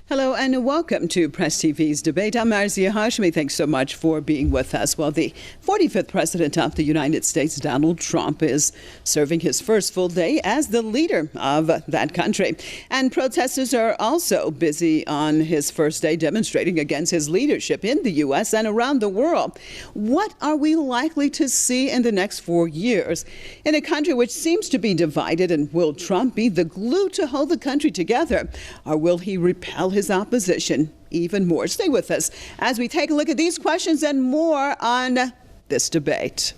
Hello and welcome to Press TV's debate. I'm Marzia Hashmi. Thanks so much for being with us. Well, the 45th President of the United States, Donald Trump, is serving his first full day as the leader of that country. And protesters are also busy on his first day demonstrating against his leadership in the U.S. and around the world. What are we likely to see in the next 4 years in a country which seems to be divided? And will Trump be the glue to hold the country together? Or will he repel his opposition even more? Stay with us as we take a look at these questions and more on this debate.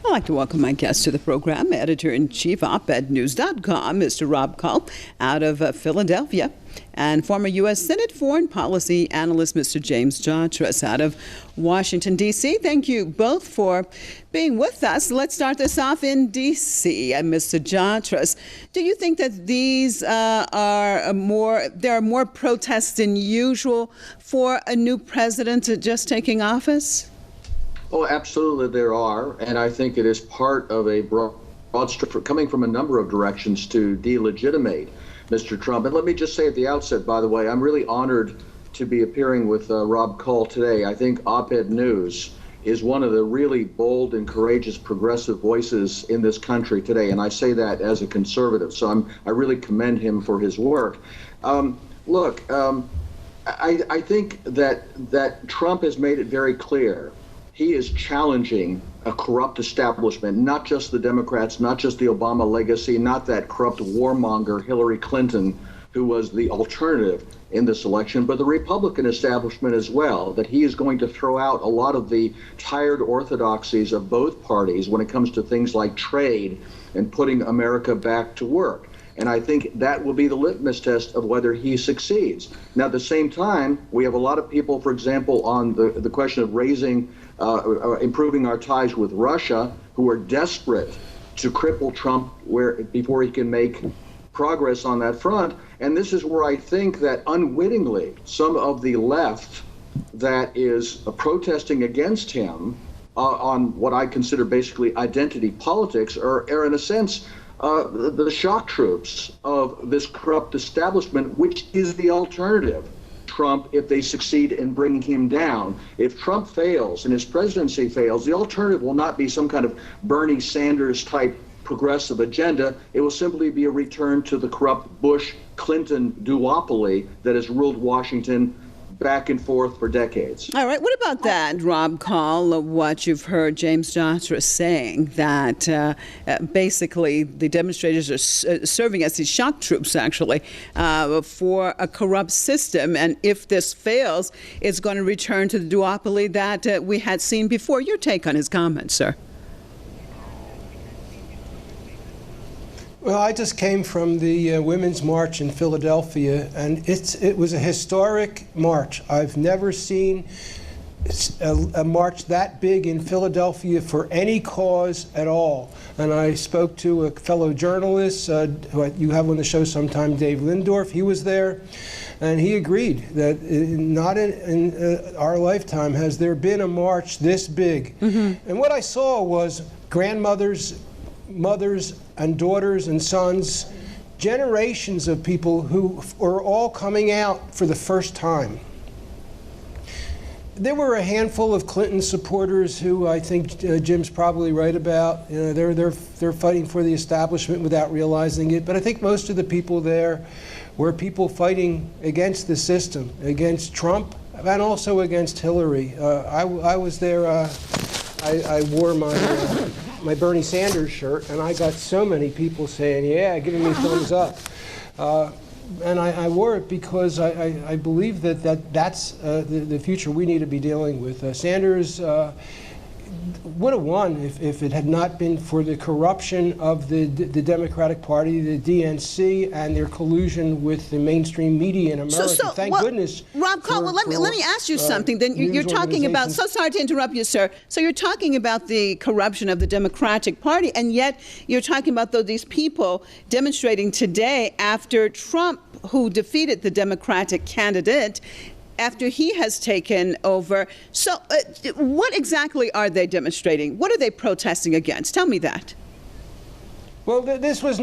I'd like to welcome my guest to the program, Editor-in-Chief, OpEdNews.com, Mr. Rob Kall, out of Philadelphia, and former U.S. Senate Foreign Policy Analyst, Mr. James Jatras, out of Washington, D.C. Thank you both for being with us. Let's start this off in D.C. Mr. Jatras, do you think that there are more protests than usual for a new president just taking office? Oh, absolutely there are, and I think it is part of a broad coming from a number of directions to delegitimate Mr. Trump. And let me just say at the outset, by the way, I'm really honored to be appearing with Rob Kall today. I think Op-Ed News is one of the really bold and courageous progressive voices in this country today, and I say that as a conservative, so I really commend him for his work. I think that Trump has made it very clear he is challenging a corrupt establishment, not just the Democrats, not just the Obama legacy, not that corrupt warmonger Hillary Clinton, who was the alternative in this election, but the Republican establishment as well, that he is going to throw out a lot of the tired orthodoxies of both parties when it comes to things like trade and putting America back to work. And I think that will be the litmus test of whether he succeeds. Now, at the same time, we have a lot of people, for example, on the question of improving our ties with Russia, who are desperate to cripple Trump before he can make progress on that front. And this is where I think that unwittingly, some of the left that is protesting against him on what I consider basically identity politics are in a sense, the shock troops of this corrupt establishment, which is the alternative. Trump, if they succeed in bringing him down. If Trump fails and his presidency fails, the alternative will not be some kind of Bernie Sanders type progressive agenda. It will simply be a return to the corrupt Bush-Clinton duopoly that has ruled Washington back and forth for decades. All right. What about that, Rob Kall, what you've heard James Jatras saying, that basically the demonstrators are serving as these shock troops, actually, for a corrupt system. And if this fails, it's going to return to the duopoly that we had seen before. Your take on his comments, sir? Well, I just came from the Women's March in Philadelphia, and it was a historic march. I've never seen a march that big in Philadelphia for any cause at all. And I spoke to a fellow journalist who you have on the show sometime, Dave Lindorf. He was there, and he agreed that not in our lifetime has there been a march this big. Mm-hmm. And what I saw was grandmothers, mothers and daughters and sons, generations of people who are all coming out for the first time. There were a handful of Clinton supporters who I think Jim's probably right about. You know, they're fighting for the establishment without realizing it. But I think most of the people there were people fighting against the system, against Trump, and also against Hillary. I was there. I wore my Bernie Sanders shirt, and I got so many people saying, yeah, giving me thumbs up. And I wore it because I believe that's the future we need to be dealing with. Sanders would have won if it had not been for the corruption of the Democratic Party, the DNC, and their collusion with the mainstream media in America. Thank goodness. Rob Kall, let me ask you something. Then you're talking about, so sorry to interrupt you, sir. So you're talking about the corruption of the Democratic Party, and yet you're talking about these people demonstrating today after Trump, who defeated the Democratic candidate, after he has taken over. So what exactly are they demonstrating? What are they protesting against? Tell me that. Well, this was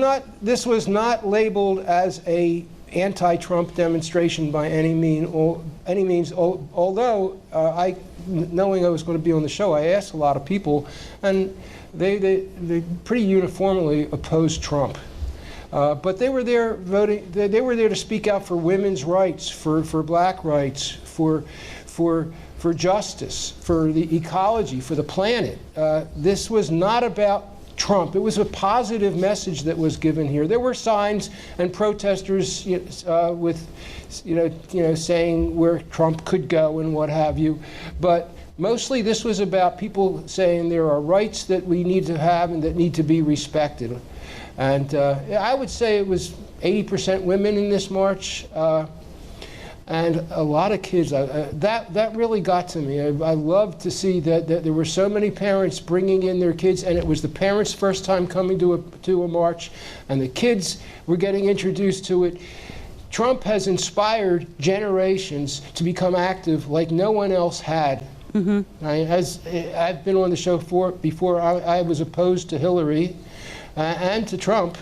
not labeled as a anti-Trump demonstration by any means. Although knowing I was going to be on the show, I asked a lot of people, and they pretty uniformly opposed Trump. But they were there voting. They were there to speak out for women's rights, for black rights, for justice, for the ecology, for the planet. This was not about Trump. It was a positive message that was given here. There were signs and protesters with, saying where Trump could go and what have you. But mostly this was about people saying there are rights that we need to have and that need to be respected. And I would say it was 80% women in this march. And a lot of kids. That really got to me. I love to see that there were so many parents bringing in their kids, and it was the parents' first time coming to a march, and the kids were getting introduced to it. Trump has inspired generations to become active like no one else had. Mm-hmm. I've been on the show before. I was opposed to Hillary and to Trump.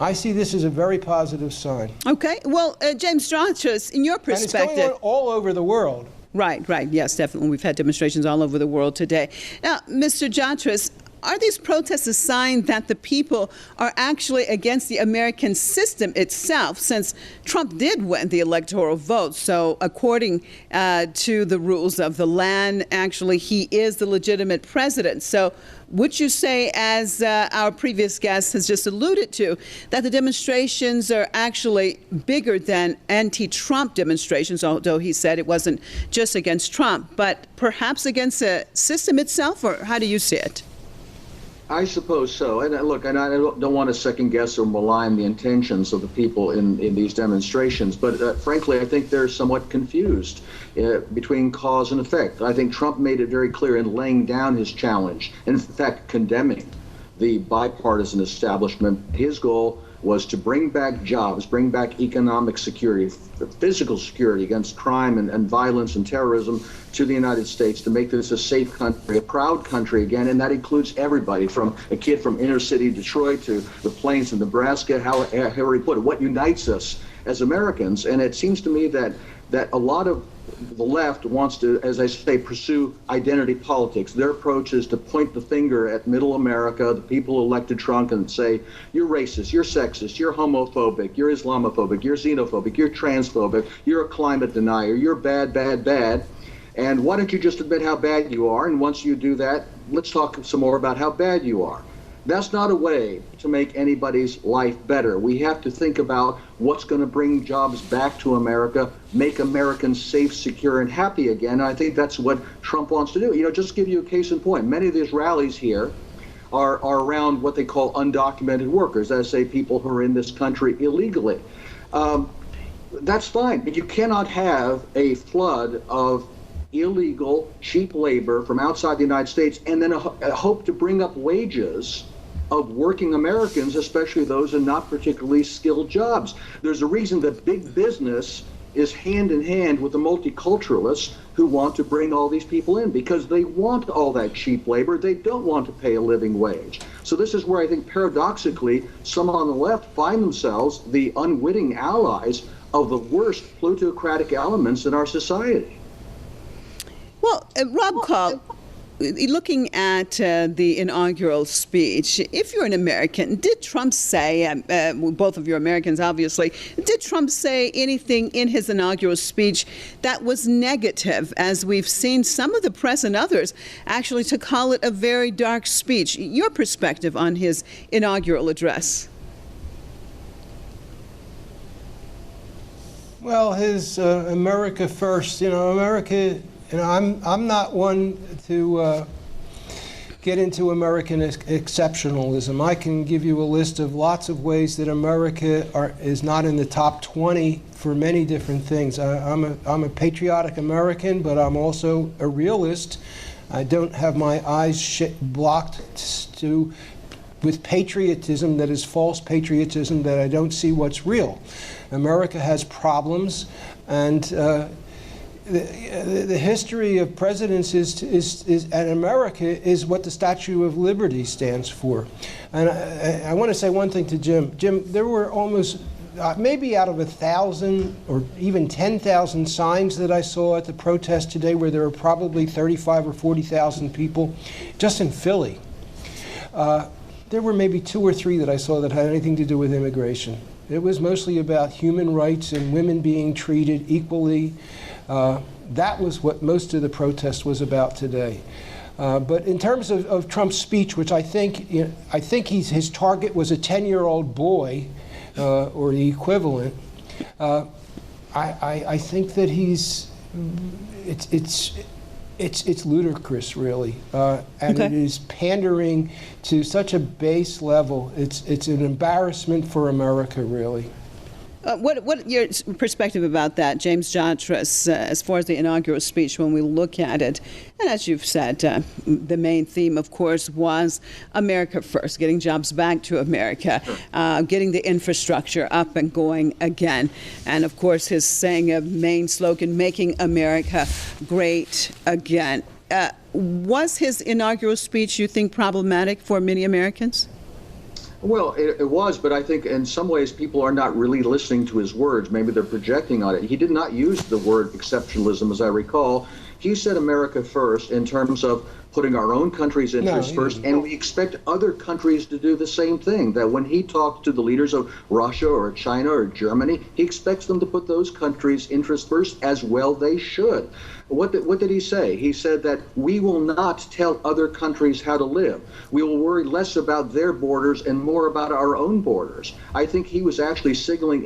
I see this as a very positive sign. Okay. Well, James Jatras, in your perspective... And it's going on all over the world. Right. Yes, definitely. We've had demonstrations all over the world today. Now, Mr. Jatras, are these protests a sign that the people are actually against the American system itself, since Trump did win the electoral vote? So according to the rules of the land, actually, he is the legitimate president. So would you say, as our previous guest has just alluded to, that the demonstrations are actually bigger than anti-Trump demonstrations, although he said it wasn't just against Trump, but perhaps against the system itself, or how do you see it? I suppose so. And look, and I don't want to second guess or malign the intentions of the people in these demonstrations, but frankly, I think they're somewhat confused between cause and effect. I think Trump made it very clear in laying down his challenge, and in fact, condemning the bipartisan establishment. His goal was to bring back jobs, bring back economic security, physical security against crime and violence and terrorism to the United States, to make this a safe country, a proud country again, and that includes everybody, from a kid from inner city Detroit to the plains of Nebraska, however he put it, what unites us as Americans. And it seems to me that a lot of the left wants to, as I say, pursue identity politics. Their approach is to point the finger at middle America, the people who elected Trump, and say, you're racist, you're sexist, you're homophobic, you're Islamophobic, you're xenophobic, you're transphobic, you're a climate denier, you're bad, bad, bad. And why don't you just admit how bad you are? And once you do that, let's talk some more about how bad you are. That's not a way to make anybody's life better. We have to think about what's going to bring jobs back to America, make Americans safe, secure, and happy again. I think that's what Trump wants to do. Just to give you a case in point, many of these rallies here are around what they call undocumented workers, that is, say, people who are in this country illegally. That's fine, but you cannot have a flood of illegal, cheap labor from outside the United States and then a hope to bring up wages of working Americans, especially those in not particularly skilled jobs. There's a reason that big business is hand in hand with the multiculturalists who want to bring all these people in, because they want all that cheap labor. They don't want to pay a living wage. So this is where I think paradoxically some on the left find themselves the unwitting allies of the worst plutocratic elements in our society. Well, Rob Kall, looking at the inaugural speech, if you're an American, did Trump say, both of you are Americans obviously, did Trump say anything in his inaugural speech that was negative, as we've seen some of the press and others actually to call it a very dark speech? Your perspective on his inaugural address? Well, his America First, America... I'm not one to get into American exceptionalism. I can give you a list of lots of ways that America is not in the top 20 for many different things. I'm a patriotic American, but I'm also a realist. I don't have my eyes blocked with patriotism that is false patriotism, that I don't see what's real. America has problems, and the history of presidents and America is what the Statue of Liberty stands for. And I want to say one thing to Jim. Jim, there were almost maybe out of 1,000 or even 10,000 signs that I saw at the protest today, where there were probably 35 or 40,000 people, just in Philly, there were maybe 2 or 3 that I saw that had anything to do with immigration. It was mostly about human rights and women being treated equally. That was what most of the protest was about today. But in terms of Trump's speech, which I think his target was a 10-year-old boy, or the equivalent, I think that it's ludicrous, really, and it is pandering to such a base level. It's an embarrassment for America, really. What your perspective about that, James Jatras, as far as the inaugural speech, when we look at it? And as you've said, the main theme, of course, was America first, getting jobs back to America, getting the infrastructure up and going again. And, of course, his saying a main slogan, making America great again. Was his inaugural speech, you think, problematic for many Americans? Well, it was, but I think in some ways people are not really listening to his words. Maybe they're projecting on it. He did not use the word exceptionalism, as I recall. He said America first in terms of putting our own country's interests first, and we expect other countries to do the same thing. That when he talks to the leaders of Russia or China or Germany, he expects them to put those countries' interests first, as well they should. What did he say? He said that we will not tell other countries how to live. We will worry less about their borders and more about our own borders. I think he was actually signaling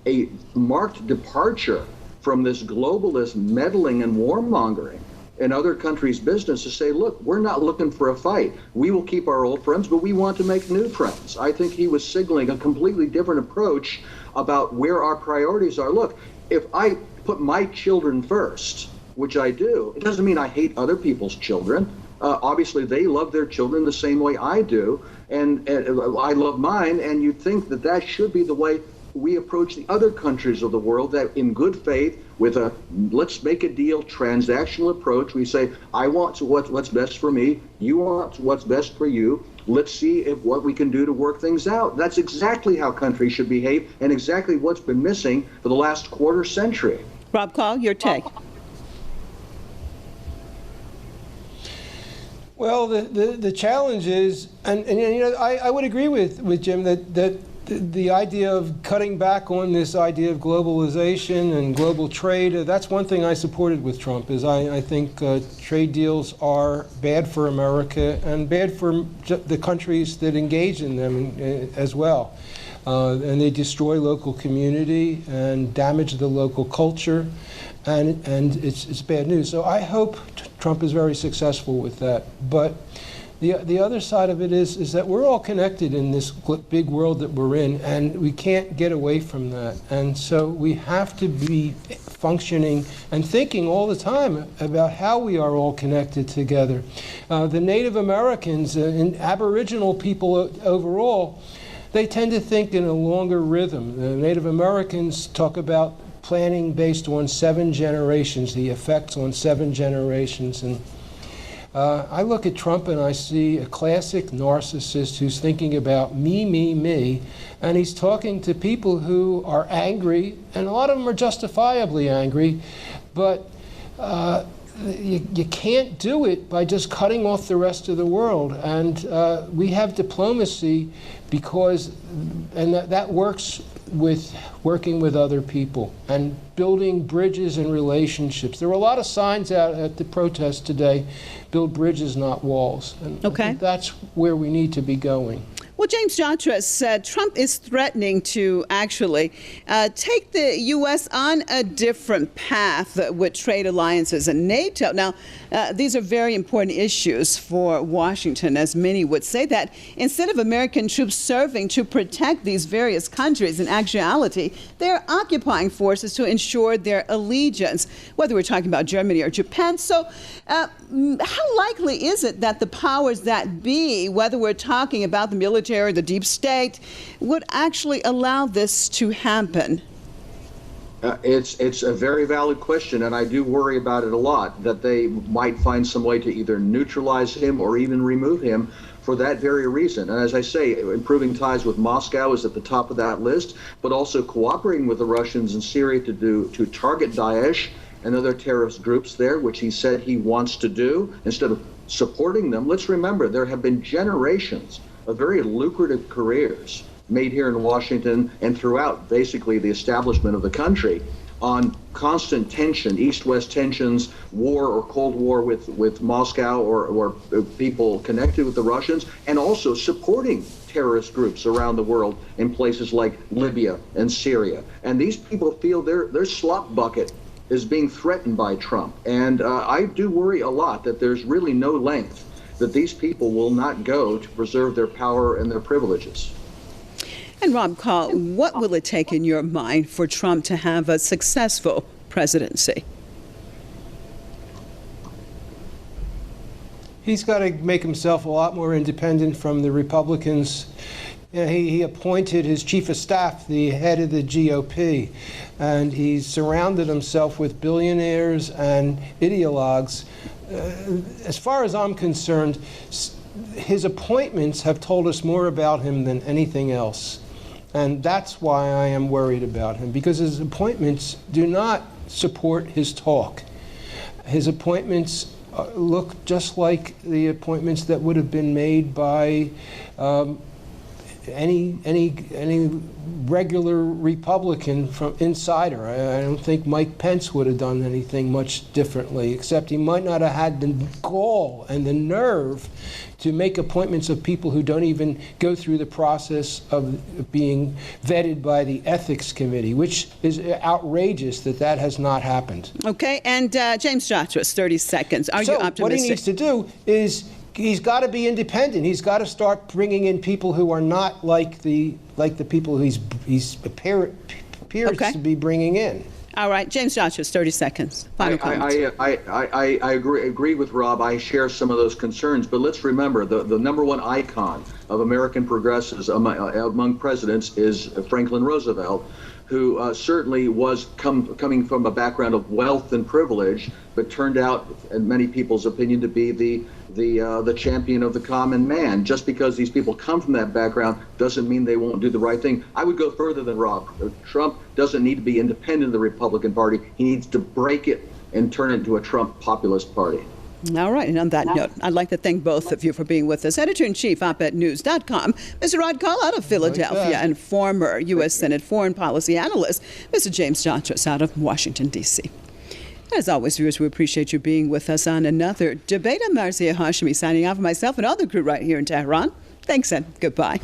a marked departure from this globalist meddling and warmongering in other countries' business to say, look, we're not looking for a fight. We will keep our old friends, but we want to make new friends. I think he was signaling a completely different approach about where our priorities are. Look, if I put my children first, which I do, it doesn't mean I hate other people's children. Obviously, they love their children the same way I do, and I love mine, and you'd think that that should be the way we approach the other countries of the world, that in good faith, with a let's make a deal transactional approach, we say, I want what's best for me, you want what's best for you, let's see what we can do to work things out. That's exactly how countries should behave, and exactly what's been missing for the last quarter century. Rob Kall, your take. Well, the challenge is, and you know, I would agree with Jim that the idea of cutting back on this idea of globalization and global trade, that's one thing I supported with Trump, is I think trade deals are bad for America and bad for the countries that engage in them as well. And they destroy local community and damage the local culture, and it's bad news. So I hope Trump is very successful with that. But the other side of it is that we're all connected in this big world that we're in, and we can't get away from that. And so we have to be functioning and thinking all the time about how we are all connected together. The Native Americans and Aboriginal people overall, they tend to think in a longer rhythm. The Native Americans talk about planning based on 7 generations, the effects on 7 generations. And I look at Trump and I see a classic narcissist who's thinking about me, and he's talking to people who are angry, and a lot of them are justifiably angry, but you can't do it by just cutting off the rest of the world. And we have diplomacy because, and that works with working with other people and building bridges and relationships. There were a lot of signs out at the protest today, build bridges, not walls. And I think that's where we need to be going. Well, James Jatras said Trump is threatening to actually take the U.S. on a different path with trade alliances and NATO. Now, these are very important issues for Washington, as many would say that instead of American troops serving to protect these various countries, in actuality, they're occupying forces to ensure their allegiance, whether we're talking about Germany or Japan. So how likely is it that the powers that be, whether we're talking about the military, the deep state, would actually allow this to happen? It's a very valid question, and I do worry about it a lot, that they might find some way to either neutralize him or even remove him for that very reason. And as I say, improving ties with Moscow is at the top of that list, but also cooperating with the Russians in Syria to target Daesh and other terrorist groups there, which he said he wants to do, instead of supporting them. Let's remember, there have been generations of very lucrative careers made here in Washington and throughout basically the establishment of the country on constant tension, East-West tensions, war or Cold War with Moscow or people connected with the Russians, and also supporting terrorist groups around the world in places like Libya and Syria. And these people feel their slop bucket is being threatened by Trump. And I do worry a lot that there's really no length that these people will not go to preserve their power and their privileges. And Rob Kall, what will it take in your mind for Trump to have a successful presidency? He's got to make himself a lot more independent from the Republicans. You know, he appointed his chief of staff the head of the GOP, and he's surrounded himself with billionaires and ideologues. As far as I'm concerned, his appointments have told us more about him than anything else. And that's why I am worried about him, because his appointments do not support his talk. His appointments look just like the appointments that would have been made by any regular Republican from insider. I don't think Mike Pence would have done anything much differently, except he might not have had the gall and the nerve to make appointments of people who don't even go through the process of being vetted by the ethics committee, which is outrageous that has not happened. Okay, and James Jatras, 30 seconds. Are you optimistic? What he needs to do is he's got to be independent. He's got to start bringing in people who are not like the people he's appears to be bringing in. All right, James Jatras, 30 seconds. Final comments. I agree with Rob. I share some of those concerns, but let's remember the number one icon of American progressives among presidents is Franklin Roosevelt, who certainly was coming from a background of wealth and privilege, but turned out, in many people's opinion, to be the champion of the common man. Just because these people come from that background doesn't mean they won't do the right thing. I would go further than Rob. Trump doesn't need to be independent of the Republican Party. He needs to break it and turn it into a Trump populist party. All right, and on that note, I'd like to thank both of you for being with us. Editor-in-Chief, opednews.com, Mr. Rob Kall out of Philadelphia, and former U.S. Senate foreign policy analyst, Mr. James Jatras out of Washington, D.C. As always, viewers, we appreciate you being with us on another debate. I'm Marzieh Hashemi signing off for myself and all the crew right here in Tehran. Thanks and goodbye.